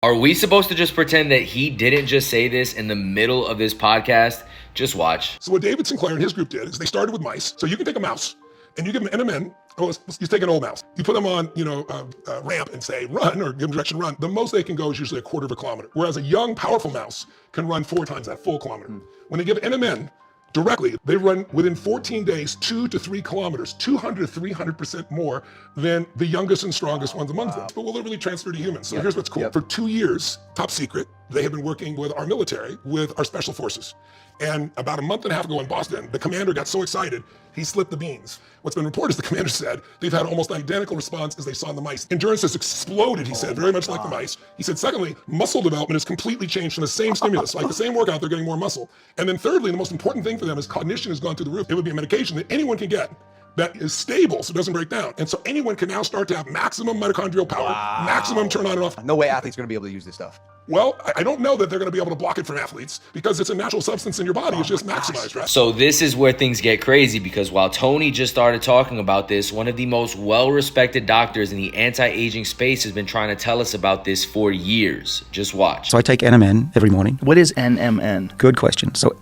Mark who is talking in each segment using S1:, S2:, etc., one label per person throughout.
S1: Are we supposed to just pretend that he didn't just say this in the middle of this podcast? Just watch.
S2: So what David Sinclair and his group did is they started with mice. So you can take a mouse and you give them NMN. Oh, you take an old mouse. You put them on, a ramp and say run, or give them direction run. The most they can go is usually a quarter of a kilometer. Whereas a young, powerful mouse can run 4 times that full kilometer. When they give NMN directly, they run within 14 days 2 to 3 kilometers, 200 to 300% more than the youngest and strongest ones among them. But will it really transfer to humans? So here's what's cool. For 2 years, top secret, they have been working with our military, with our special forces. And about a month and a half ago in Boston, the commander got so excited, he slipped the beans. What's been reported is the commander said they've had almost identical response as they saw in the mice. Endurance has exploded, he said, very much like the mice. He said, secondly, muscle development has completely changed from the same stimulus, like the same workout, they're getting more muscle. And then thirdly, the most important thing for them is cognition has gone through the roof. It would be a medication that anyone can get that is stable, so it doesn't break down. And so anyone can now start to have maximum mitochondrial power, maximum turn on and off.
S3: No way athletes are gonna be able to use this stuff.
S2: Well, I don't know that they're going to be able to block it from athletes because it's a natural substance in your body. It's just maximized, right?
S1: So this is where things get crazy, because while Tony just started talking about this, one of the most well-respected doctors in the anti-aging space has been trying to tell us about this for years. Just watch.
S4: So I take NMN every morning.
S5: What is NMN?
S4: Good question. So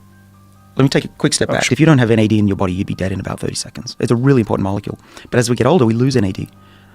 S4: let me take a quick step back. If you don't have NAD in your body, you'd be dead in about 30 seconds. It's a really important molecule. But as we get older, we lose NAD.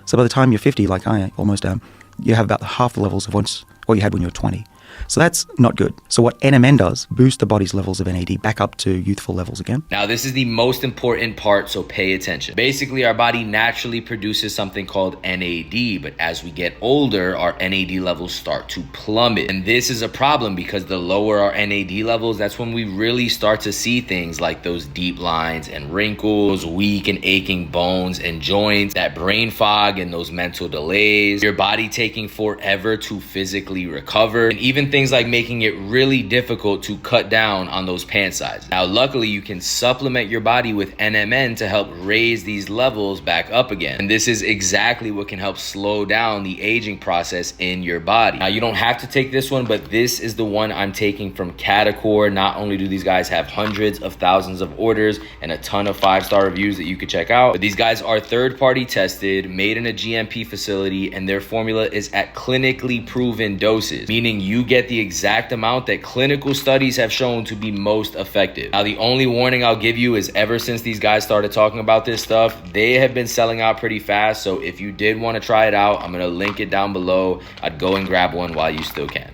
S4: So by the time you're 50, like I almost am, you have about half the levels of what you had when you were 20. So that's not good. So what NMN does, boost the body's levels of NAD back up to youthful levels again.
S1: Now, this is the most important part, so pay attention. Basically, our body naturally produces something called NAD, but as we get older, our NAD levels start to plummet. And this is a problem because the lower our NAD levels, that's when we really start to see things like those deep lines and wrinkles, weak and aching bones and joints, that brain fog and those mental delays, your body taking forever to physically recover, and even things like making it really difficult to cut down on those pant sizes. Now, luckily, you can supplement your body with NMN to help raise these levels back up again. And this is exactly what can help slow down the aging process in your body. Now, you don't have to take this one, but this is the one I'm taking from Catacor. Not only do these guys have hundreds of thousands of orders and a ton of 5-star reviews that you could check out, but these guys are third-party tested, made in a GMP facility, and their formula is at clinically proven doses, meaning you get the exact amount that clinical studies have shown to be most effective. Now, the only warning I'll give you is ever since these guys started talking about this stuff, they have been selling out pretty fast. So if you did want to try it out, I'm going to link it down below. I'd go and grab one while you still can.